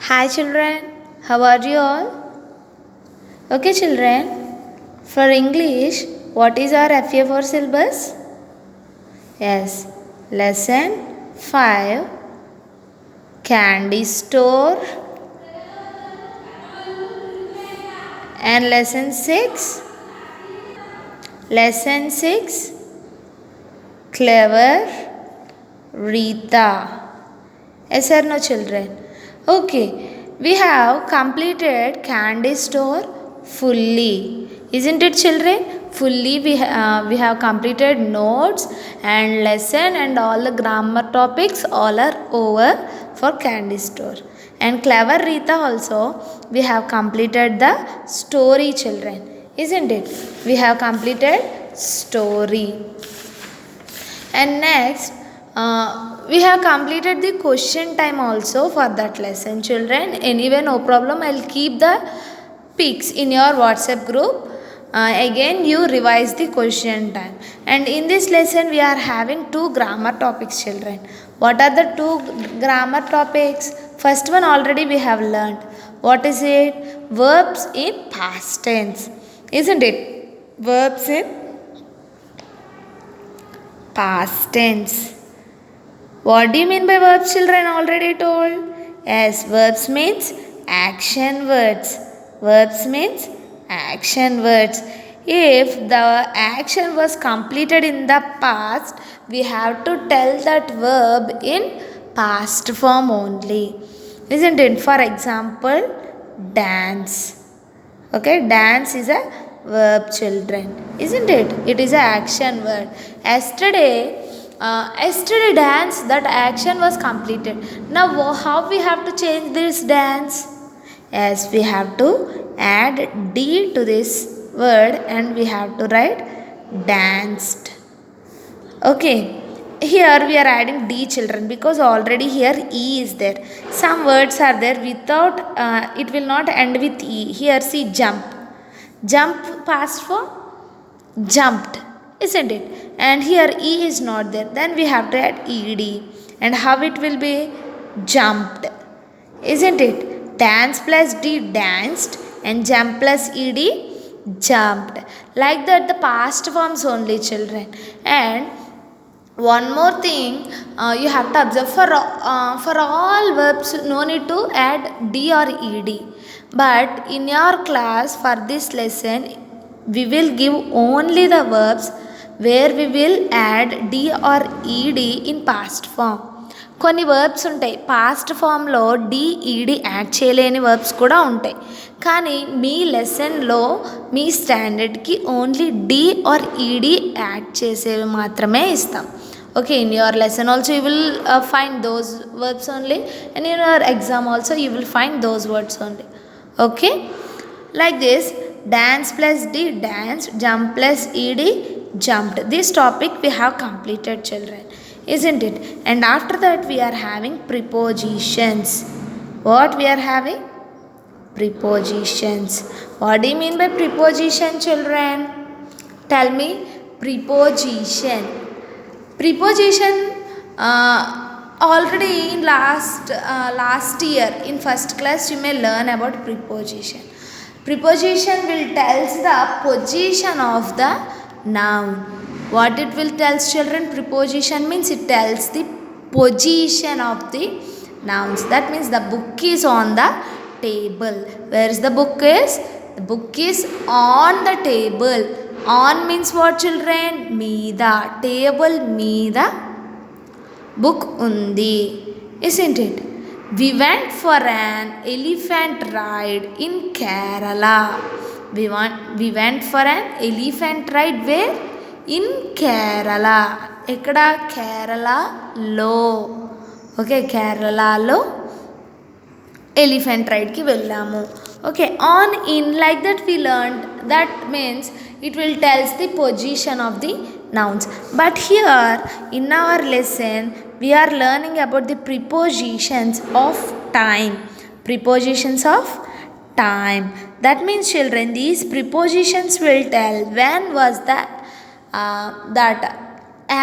Hi children, how are you all? Okay children, for English, what is our FA4 syllabus? Yes, lesson 5, candy store, and lesson 6, clever Rita. Yes or no children? Okay, we have completed candy store fully. Isn't it children? Fully we have completed notes and lesson and all the grammar topics all are over for candy store. And clever Rita also we have completed the story children. Isn't it? We have completed story. And next, we have completed the question time also for that lesson children. Anyway, no problem, I'll keep the pics in your WhatsApp group. Again you revise the question time. And in this lesson we are having two grammar topics children. What are the two grammar topics? First one already we have learned. What is it? Verbs in past tense. Isn't it? Verbs in past tense. What do you mean by verbs children? Already told. Yes, verbs means action words. Verbs means action words. If the action was completed in the past, we have to tell that verb in past form only. Isn't it? For example, dance. Okay, dance is a verb children. Isn't it? It is a action word. Yesterday dance, that action was completed. Now how we have to change this dance? Yes, we have to add D to this word and we have to write danced. Okay, here we are adding D children because already here E is there. Some words are there without, it will not end with E. Here see jump. Jump past form jumped, isn't it? And here E is not there. Then we have to add ED. And how it will be? Jumped, isn't it? Dance plus D danced and jump plus ED jumped. Like that the past forms only children. And one more thing you have to observe for all verbs no need to add D or ED. But in your class for this lesson we will give only the verbs where we will add D or ED in past form. కొన్ని verbs ఉంటాయి past ఫామ్లో DEd add చేయలేని verbs కూడా ఉంటాయి. కానీ మీ లెసన్లో మీ స్టాండర్డ్కి only D R ఈడి add చేసేవి మాత్రమే ఇస్తాం. Okay, in your lesson also you will find those words only, and in your exam also you will find those words only. Okay, like this, dance plus D danced, jump plus ED jumped. This topic we have completed children, isn't it? And after that we are having prepositions. What we are having? Prepositions. What do you mean by preposition children? Tell me. Preposition already in last year in first class you may learn about preposition. Preposition will tells the position of the noun. What it will tells children? Preposition means it tells the position of the nouns. That means the book is on the table. Where is the book is? The book is on the table. On means what children? Meeda. Table meeda book undi. Isn't it? We went for an elephant ride in Kerala. We went for an elephant ride where? In Kerala. Ekkada? Kerala lo. Okay, Kerala lo elephant ride ki vellamu. Okay, on in like that we learned. That means it will tells the position of the nouns. But here in our lesson we are learning about the prepositions of time. Prepositions of time. That means children, these prepositions will tell when was that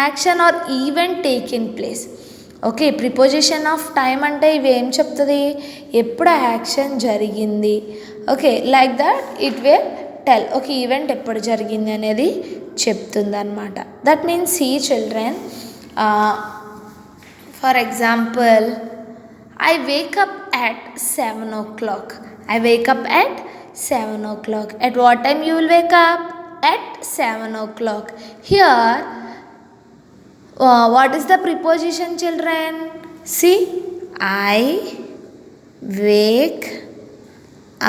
action or event taken place. Okay, preposition of time అంటే ఇవి ఏం చెప్తుంది, ఎప్పుడు action జరిగింది. Okay, like that it will tell ఒక event ఎప్పుడు జరిగింది అనేది చెప్తుంది అనమాట. That means see children, for example I wake up at 7 o'clock. I wake up at 7 o'clock. At what time you will wake up? At 7 o'clock. Here, what is the preposition, children? See, I wake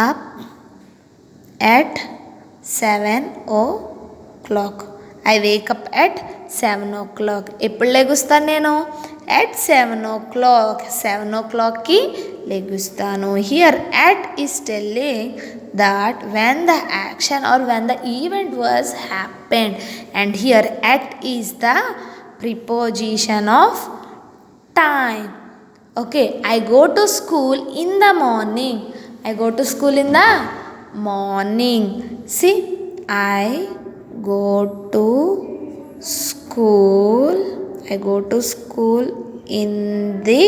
up at 7 o'clock. I wake up at 7 o'clock. ఎప్పుడు లెగుస్తాను నేను? At 7 o'clock. 7 o'clockకి లెగుస్తాను. Here at is telling that when the action or when the event was happened, and here at is the preposition of time. Okay, I go to school in the morning. I go to school in the morning. See, I go to school in the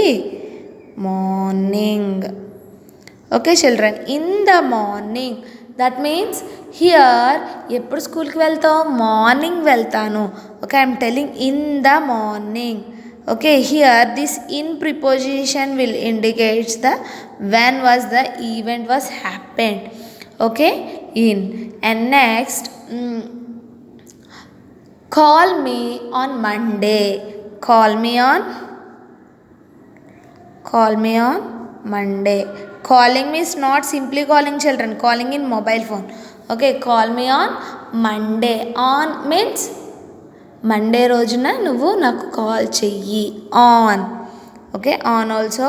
morning. Okay children, in the morning, that means here ఎప్పుడు స్కూల్కి వెళ్తావు? Morning వెళ్తాను. Okay, I'm telling in the morning. okay, here this in preposition will indicates the when was the event was happened. okay, in. And next, call me on Monday. Call me on Monday. Calling means not simply calling children, calling in mobile phone. okay, call me on Monday. On means Monday రోజున నువ్వు నాకు call చెయ్యి. On. Okay, on also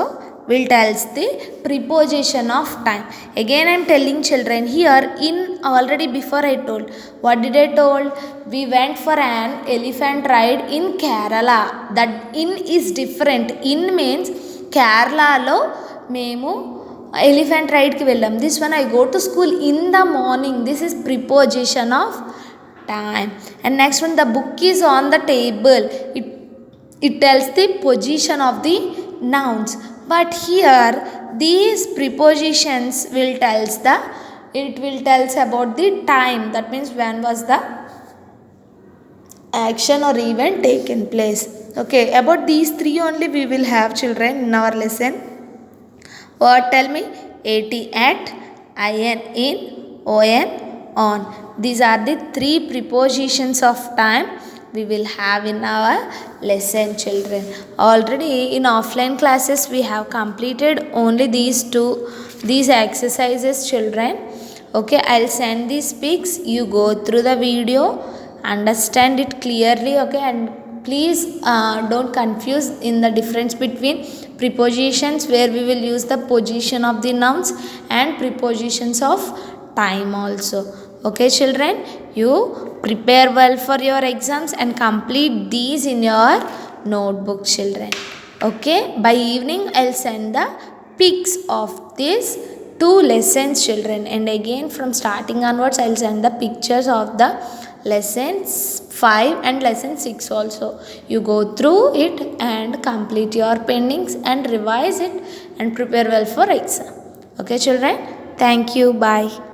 will tells the preposition of time. Again I am telling children here, in already before I told. What did I told? We went for an elephant ride in Kerala. That in is different. In means కేరళలో మేము elephant రైడ్కి వెళ్ళాం. This one I go to school in the morning. This is preposition of time. And next one, the book is on the table. It tells the position of the nouns. But here these prepositions will tells about the time. That means when was the action or event taken place. okay, about these three only we will have children in our lesson. What? Tell me. at, at, in, in, on, on. These are the three prepositions of time we will have in our lesson, children. Already in offline classes we have completed only these exercises, children. okay, I'll send these pics. You go through the video, understand it clearly. okay, and please don't confuse in the difference between prepositions where we will use the position of the nouns and prepositions of time also. okay children, you prepare well for your exams and complete these in your notebook, children. okay, by evening I'll send the pics of these 2 lessons, children, and again from starting onwards I'll send the pictures of the lessons 5 and lesson 6 also. you go through it and complete your pendings and revise it and prepare well for exam. okay children, thank you, bye.